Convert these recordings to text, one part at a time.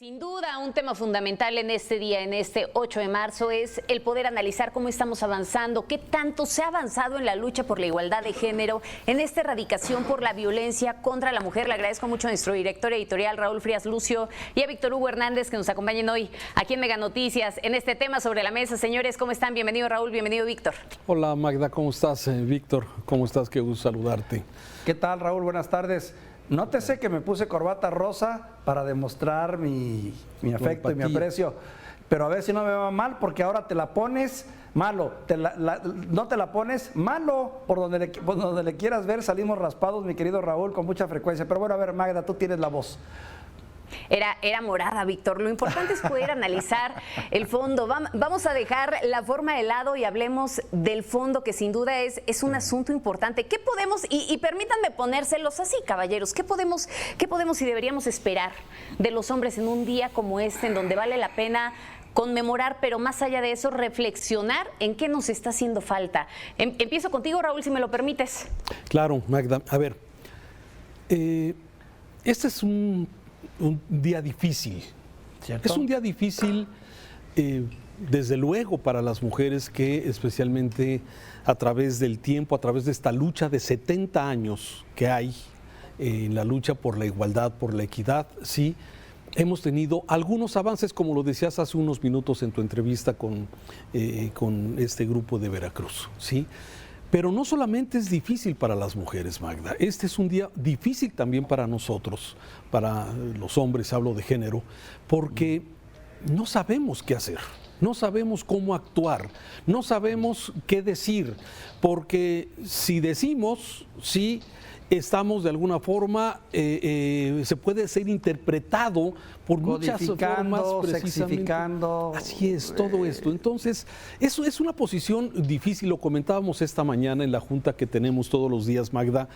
Sin duda, un tema fundamental en este día, en este 8 de marzo, es el poder analizar cómo estamos avanzando, qué tanto se ha avanzado en la lucha por la igualdad de género, en esta erradicación por la violencia contra la mujer. Le agradezco mucho a nuestro director editorial, Raúl Frías Lucio, y a Víctor Hugo Hernández, que nos acompañen hoy aquí en Mega Noticias, en este tema sobre la mesa. Señores, ¿cómo están? Bienvenido, Raúl, bienvenido, Víctor. Hola, Magda, ¿cómo estás? Víctor, ¿cómo estás? Qué gusto saludarte. ¿Qué tal, Raúl? Buenas tardes. Nótese que me puse corbata rosa para demostrar mi afecto y mi aprecio, pero a ver si no me va mal, porque ahora te la pones malo, no te la pones malo, por donde le quieras ver salimos raspados, mi querido Raúl, con mucha frecuencia. Pero bueno, a ver, Magda, tú tienes la voz. Era morada, Víctor. Lo importante es poder analizar el fondo. Vamos a dejar la forma de lado y hablemos del fondo, que sin duda es un asunto importante. ¿Qué podemos, y permítanme ponérselos así, caballeros, qué podemos y deberíamos esperar de los hombres en un día como este, en donde vale la pena conmemorar, pero más allá de eso, reflexionar en qué nos está haciendo falta? Empiezo contigo, Raúl, si me lo permites. Claro, Magda. A ver, este es un día difícil. ¿Cierto? Es un día difícil, desde luego, para las mujeres que, especialmente a través del tiempo, a través de esta lucha de 70 años que hay en la lucha por la igualdad, por la equidad, sí, hemos tenido algunos avances, como lo decías hace unos minutos en tu entrevista con este grupo de Veracruz, ¿sí? Pero no solamente es difícil para las mujeres, Magda, este es un día difícil también para nosotros, para los hombres, hablo de género, porque no sabemos qué hacer, no sabemos cómo actuar, no sabemos qué decir, porque si decimos, sí, estamos de alguna forma, se puede ser interpretado por muchas formas, sexificando. Así es, todo esto. Entonces, eso es una posición difícil, lo comentábamos esta mañana en la junta que tenemos todos los días, Magda,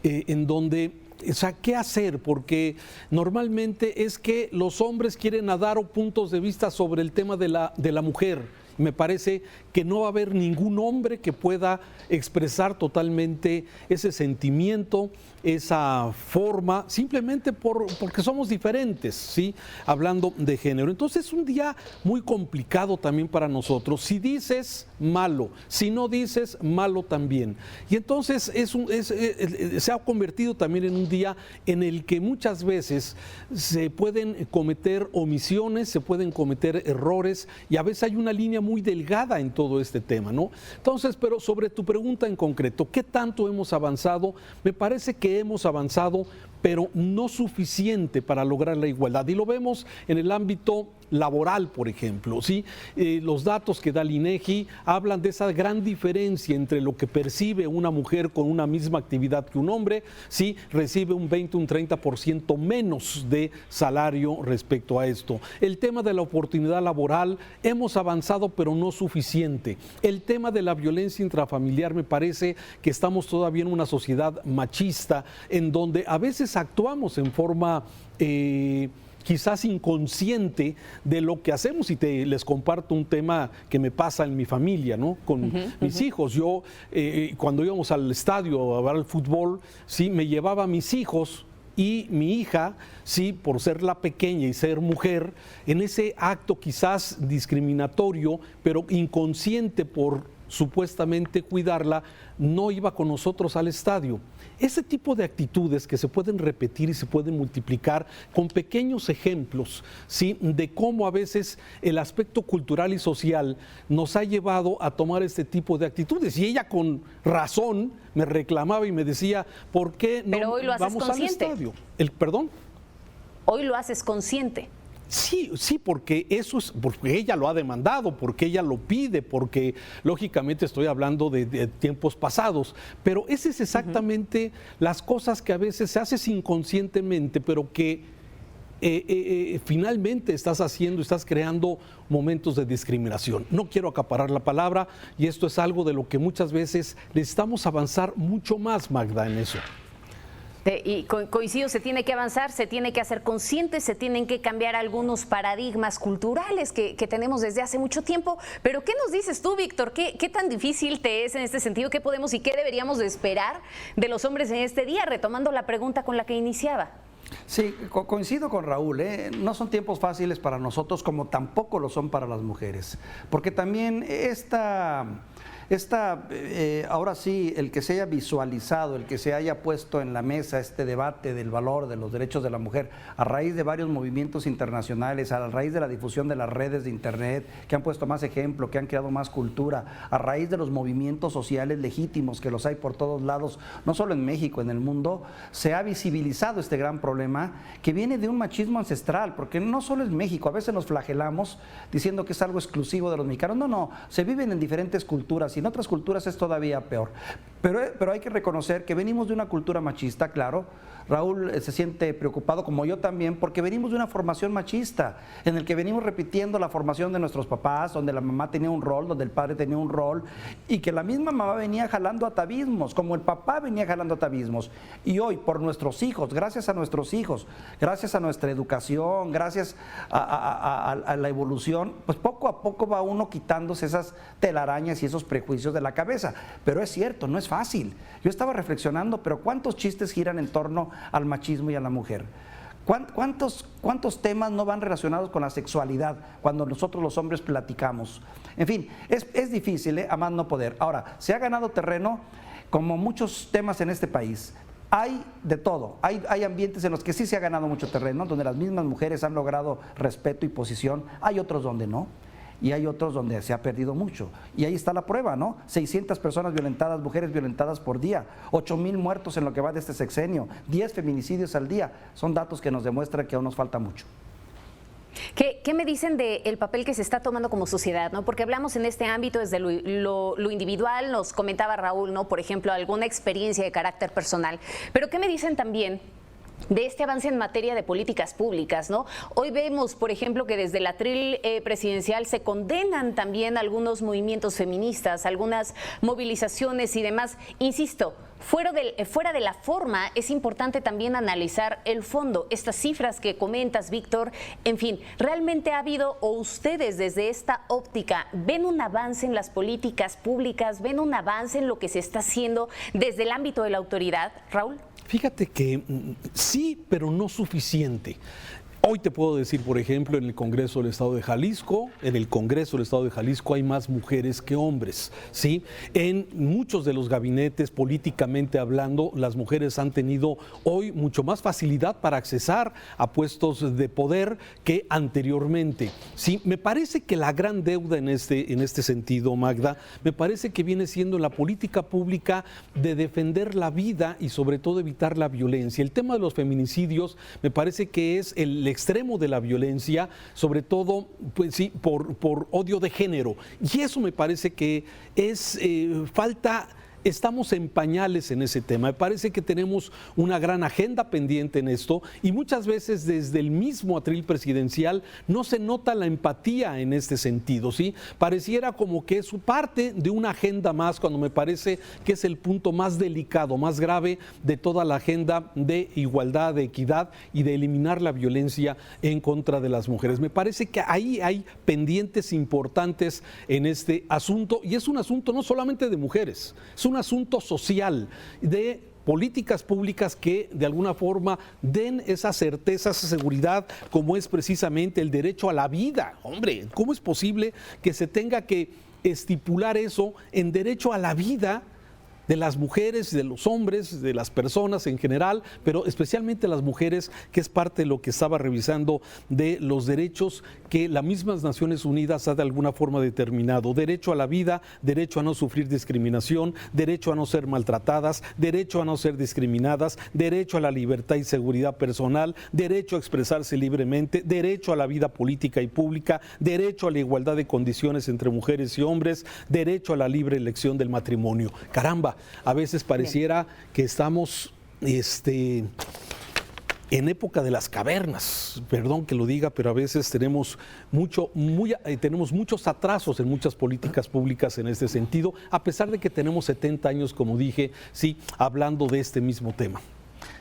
en donde, o sea, ¿qué hacer? Porque normalmente es que los hombres quieren dar puntos de vista sobre el tema de la mujer. Me parece que no va a haber ningún hombre que pueda expresar totalmente ese sentimiento, esa forma, simplemente porque somos diferentes, ¿sí? Hablando de género. Entonces es un día muy complicado también para nosotros. Si dices, malo. Si no dices, malo también. Y entonces se ha convertido también en un día en el que muchas veces se pueden cometer omisiones, se pueden cometer errores, y a veces hay una línea muy delgada en todo este tema, ¿no? Entonces, pero sobre tu pregunta en concreto, ¿qué tanto hemos avanzado? Me parece que hemos avanzado, pero no suficiente para lograr la igualdad. Y lo vemos en el ámbito laboral, por ejemplo, ¿sí? Los datos que da el INEGI hablan de esa gran diferencia entre lo que percibe una mujer con una misma actividad que un hombre, ¿sí? Recibe un 20, un 30% menos de salario respecto a esto. El tema de la oportunidad laboral, hemos avanzado, pero no suficiente. El tema de la violencia intrafamiliar, me parece que estamos todavía en una sociedad machista, en donde a veces actuamos en forma quizás inconsciente de lo que hacemos. Y les comparto un tema que me pasa en mi familia, ¿no? Con mis hijos. Yo, cuando íbamos al estadio a ver el fútbol, sí, me llevaba a mis hijos, y mi hija, sí, por ser la pequeña y ser mujer, en ese acto quizás discriminatorio, pero inconsciente por supuestamente cuidarla, no iba con nosotros al estadio. Ese tipo de actitudes que se pueden repetir y se pueden multiplicar con pequeños ejemplos, ¿sí? De cómo a veces el aspecto cultural y social nos ha llevado a tomar este tipo de actitudes. Y ella con razón me reclamaba y me decía, ¿por qué no vamos al estadio? ¿Perdón? Hoy lo haces consciente. Sí, porque porque ella lo ha demandado, porque ella lo pide, porque lógicamente estoy hablando de tiempos pasados, pero ese es exactamente las cosas que a veces se haces inconscientemente, pero que finalmente estás creando momentos de discriminación. No quiero acaparar la palabra, y esto es algo de lo que muchas veces necesitamos avanzar mucho más, Magda, en eso. Y coincido, se tiene que avanzar, se tiene que hacer consciente, se tienen que cambiar algunos paradigmas culturales que tenemos desde hace mucho tiempo. Pero ¿qué nos dices tú, Víctor? ¿Qué tan difícil te es en este sentido? ¿Qué podemos y qué deberíamos de esperar de los hombres en este día? Retomando la pregunta con la que iniciaba. Sí, coincido con Raúl, ¿eh? No son tiempos fáciles para nosotros como tampoco lo son para las mujeres, porque también ahora sí, el que se haya visualizado, el que se haya puesto en la mesa este debate del valor de los derechos de la mujer a raíz de varios movimientos internacionales, a raíz de la difusión de las redes de internet, que han puesto más ejemplo, que han creado más cultura, a raíz de los movimientos sociales legítimos que los hay por todos lados, no solo en México, en el mundo, se ha visibilizado este gran problema que viene de un machismo ancestral, porque no solo es México, a veces nos flagelamos diciendo que es algo exclusivo de los mexicanos, no, se viven en diferentes culturas y en otras culturas es todavía peor. Pero hay que reconocer que venimos de una cultura machista, claro. Raúl se siente preocupado, como yo también, porque venimos de una formación machista, en el que venimos repitiendo la formación de nuestros papás, donde la mamá tenía un rol, donde el padre tenía un rol, y que la misma mamá venía jalando atavismos, como el papá venía jalando atavismos. Y hoy, por nuestros hijos, gracias a nuestros hijos, gracias a nuestra educación, gracias a la evolución, pues poco a poco va uno quitándose esas telarañas y esos prejuicios de la cabeza. Pero es cierto, no es fácil. Yo estaba reflexionando, pero ¿cuántos chistes giran en torno al machismo y a la mujer? ¿Cuántos temas no van relacionados con la sexualidad cuando nosotros los hombres platicamos? En fin, es difícil, a más no poder. Ahora, se ha ganado terreno como muchos temas en este país. Hay de todo, hay ambientes en los que sí se ha ganado mucho terreno, donde las mismas mujeres han logrado respeto y posición, hay otros donde no. Y hay otros donde se ha perdido mucho. Y ahí está la prueba, ¿no? 600 personas violentadas, mujeres violentadas por día, 8,000 muertos en lo que va de este sexenio, 10 feminicidios al día. Son datos que nos demuestran que aún nos falta mucho. ¿Qué me dicen del papel que se está tomando como sociedad, ¿no? Porque hablamos en este ámbito desde lo individual, nos comentaba Raúl, ¿no? Por ejemplo, alguna experiencia de carácter personal. Pero ¿qué me dicen también de este avance en materia de políticas públicas, ¿no? Hoy vemos, por ejemplo, que desde el atril presidencial se condenan también algunos movimientos feministas, algunas movilizaciones y demás. Insisto, fuera de la forma, es importante también analizar el fondo, estas cifras que comentas, Víctor. En fin, ¿realmente ha habido, o ustedes desde esta óptica, ven un avance en las políticas públicas, ven un avance en lo que se está haciendo desde el ámbito de la autoridad, Raúl? Fíjate que sí, pero no suficiente. Hoy te puedo decir, por ejemplo, en el Congreso del Estado de Jalisco, hay más mujeres que hombres, ¿sí? En muchos de los gabinetes, políticamente hablando, las mujeres han tenido hoy mucho más facilidad para accesar a puestos de poder que anteriormente, ¿sí? Me parece que la gran deuda en este sentido, Magda, me parece que viene siendo la política pública de defender la vida y sobre todo evitar la violencia. El tema de los feminicidios me parece que es el extremo de la violencia, sobre todo pues, sí, por odio de género. Y eso me parece que es falta. Estamos en pañales en ese tema. Me parece que tenemos una gran agenda pendiente en esto y muchas veces desde el mismo atril presidencial no se nota la empatía en este sentido, ¿sí? Pareciera como que es su parte de una agenda más, cuando me parece que es el punto más delicado, más grave de toda la agenda de igualdad, de equidad y de eliminar la violencia en contra de las mujeres. Me parece que ahí hay pendientes importantes en este asunto y es un asunto no solamente de mujeres, es un asunto social, de políticas públicas que de alguna forma den esa certeza, esa seguridad, como es precisamente el derecho a la vida. Hombre, ¿cómo es posible que se tenga que estipular eso en derecho a la vida de las mujeres, de los hombres, de las personas en general, pero especialmente las mujeres, que es parte de lo que estaba revisando de los derechos que las mismas Naciones Unidas ha de alguna forma determinado? Derecho a la vida, derecho a no sufrir discriminación, derecho a no ser maltratadas, derecho a no ser discriminadas, derecho a la libertad y seguridad personal, derecho a expresarse libremente, derecho a la vida política y pública, derecho a la igualdad de condiciones entre mujeres y hombres, derecho a la libre elección del matrimonio. Caramba, a veces pareciera que estamos en época de las cavernas, perdón que lo diga, pero a veces tenemos muchos atrasos en muchas políticas públicas en este sentido, a pesar de que tenemos 70 años, como dije, sí, hablando de este mismo tema.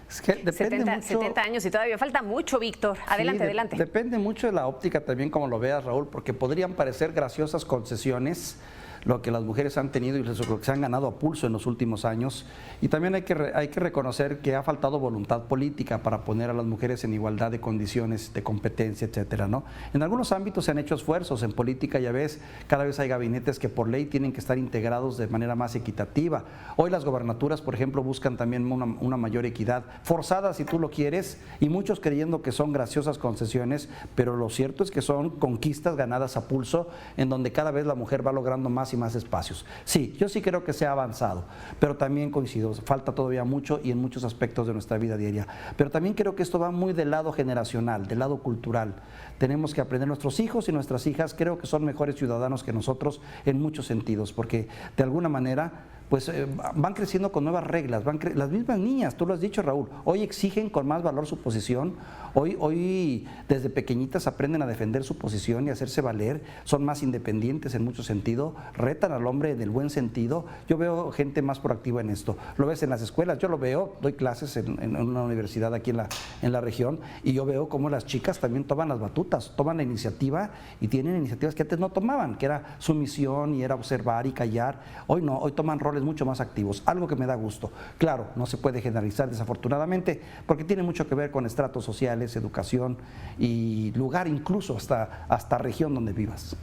Es que depende 70 años y todavía falta mucho, Víctor. Adelante, adelante. Depende mucho de la óptica también, como lo veas, Raúl, porque podrían parecer graciosas concesiones lo que las mujeres han tenido y lo que se han ganado a pulso en los últimos años. Y también hay que reconocer que ha faltado voluntad política para poner a las mujeres en igualdad de condiciones, de competencia, etcétera, ¿no? En algunos ámbitos se han hecho esfuerzos, en política ya ves, cada vez hay gabinetes que por ley tienen que estar integrados de manera más equitativa. Hoy las gobernaturas, por ejemplo, buscan también una mayor equidad, forzada si tú lo quieres, y muchos creyendo que son graciosas concesiones, pero lo cierto es que son conquistas ganadas a pulso, en donde cada vez la mujer va logrando más y más espacios. Sí, yo sí creo que se ha avanzado, pero también coincido, falta todavía mucho y en muchos aspectos de nuestra vida diaria. Pero también creo que esto va muy del lado generacional, del lado cultural. Tenemos que aprender, nuestros hijos y nuestras hijas creo que son mejores ciudadanos que nosotros en muchos sentidos, porque de alguna manera pues van creciendo con nuevas reglas, las mismas niñas, tú lo has dicho, Raúl, hoy exigen con más valor su posición, hoy desde pequeñitas aprenden a defender su posición y a hacerse valer, son más independientes en mucho sentido, retan al hombre en el buen sentido. Yo veo gente más proactiva en esto, lo ves en las escuelas, yo lo veo, doy clases en una universidad aquí en la región, y yo veo cómo las chicas también toman las batutas, toman la iniciativa y tienen iniciativas que antes no tomaban, que era sumisión y era observar y callar. Hoy no, hoy toman roles mucho más activos, algo que me da gusto. Claro, no se puede generalizar desafortunadamente, porque tiene mucho que ver con estratos sociales, educación y lugar, incluso hasta región donde vivas.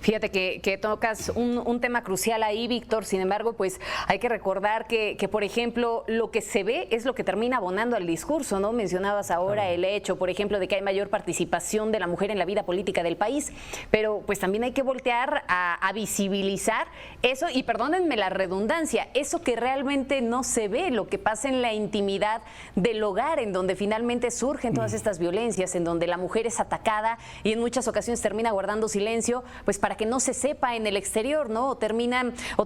Fíjate que tocas un tema crucial ahí, Víctor. Sin embargo, pues hay que recordar que, por ejemplo, lo que se ve es lo que termina abonando al discurso, ¿no? Mencionabas ahora el hecho, por ejemplo, de que hay mayor participación de la mujer en la vida política del país, pero pues también hay que voltear a visibilizar eso, y perdónenme la redundancia, eso que realmente no se ve, lo que pasa en la intimidad del hogar, en donde finalmente surgen todas estas violencias, en donde la mujer es atacada y en muchas ocasiones termina guardando silencio, pues para que no se sepa en el exterior, ¿no? O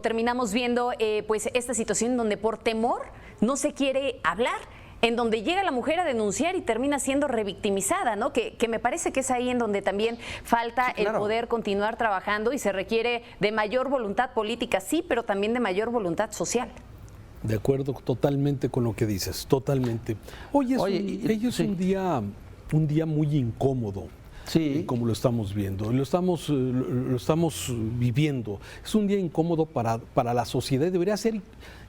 terminamos viendo pues esta situación donde por temor no se quiere hablar, en donde llega la mujer a denunciar y termina siendo revictimizada, ¿no? Que me parece que es ahí en donde también falta sí, claro, el poder continuar trabajando, y se requiere de mayor voluntad política, sí, pero también de mayor voluntad social. De acuerdo totalmente con lo que dices, totalmente. Hoy es sí, un día muy incómodo. Sí. Como lo estamos viendo, lo estamos viviendo. Es un día incómodo para la sociedad.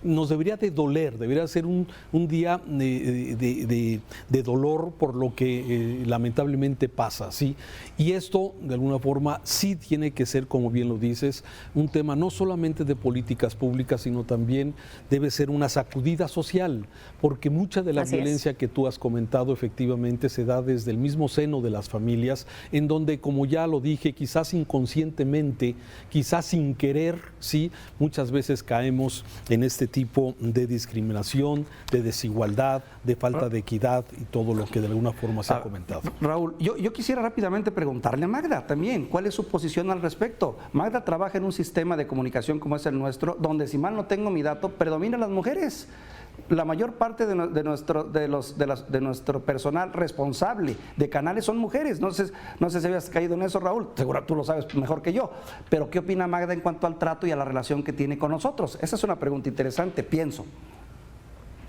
Nos debería de doler, debería ser un día de dolor por lo que lamentablemente pasa, ¿sí? Y esto, de alguna forma, sí tiene que ser, como bien lo dices, un tema no solamente de políticas públicas, sino también debe ser una sacudida social, porque mucha de la violencia que tú has comentado efectivamente se da desde el mismo seno de las familias, en donde, como ya lo dije, quizás inconscientemente, quizás sin querer, sí, muchas veces caemos en este tipo de discriminación, de desigualdad, de falta de equidad y todo lo que de alguna forma se ha comentado. Raúl, yo quisiera rápidamente preguntarle a Magda también, ¿cuál es su posición al respecto? Magda trabaja en un sistema de comunicación como es el nuestro, donde, si mal no tengo mi dato, predominan las mujeres. La mayor parte de nuestro personal responsable de canales son mujeres. No sé si habías caído en eso, Raúl, seguro tú lo sabes mejor que yo, pero ¿qué opina Magda en cuanto al trato y a la relación que tiene con nosotros? Esa es una pregunta interesante, pienso.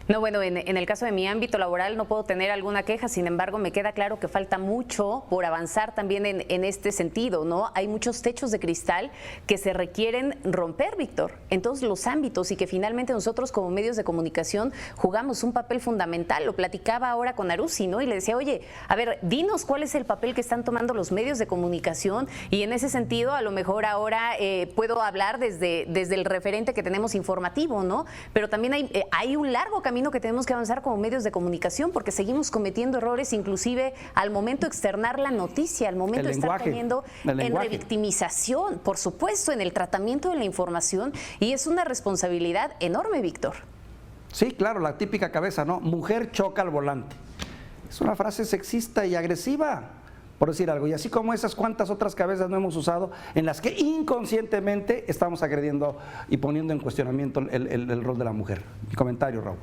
No, bueno, en el caso de mi ámbito laboral no puedo tener alguna queja, sin embargo me queda claro que falta mucho por avanzar también en este sentido, ¿no? Hay muchos techos de cristal que se requieren romper, Víctor, en todos los ámbitos, y que finalmente nosotros como medios de comunicación jugamos un papel fundamental. Lo platicaba ahora con Arusi, ¿no? Y le decía, oye, a ver, dinos cuál es el papel que están tomando los medios de comunicación, y en ese sentido a lo mejor ahora puedo hablar desde el referente que tenemos informativo, ¿no? Pero también hay un largo camino que tenemos que avanzar como medios de comunicación, porque seguimos cometiendo errores, inclusive al momento de externar la noticia, al momento de estar cayendo en revictimización, por supuesto, en el tratamiento de la información, y es una responsabilidad enorme, Víctor. Sí, claro, la típica cabeza, ¿no? Mujer choca al volante. Es una frase sexista y agresiva, por decir algo, y así como esas cuantas otras cabezas no hemos usado, en las que inconscientemente estamos agrediendo y poniendo en cuestionamiento el rol de la mujer. Mi comentario, Raúl.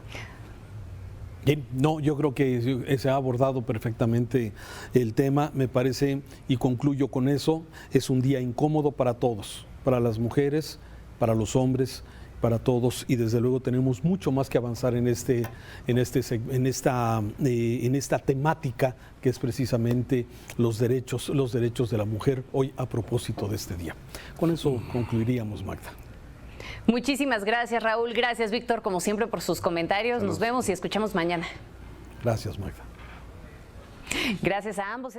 Bien, no, yo creo que se ha abordado perfectamente el tema, me parece, y concluyo con eso, es un día incómodo para todos, para las mujeres, para los hombres para todos y desde luego tenemos mucho más que avanzar en esta temática que es precisamente los derechos de la mujer hoy a propósito de este día. Con eso concluiríamos, Magda. Muchísimas gracias, Raúl. Gracias, Víctor, como siempre, por sus comentarios. Nos vemos y escuchamos mañana. Gracias, Magda. Gracias a ambos.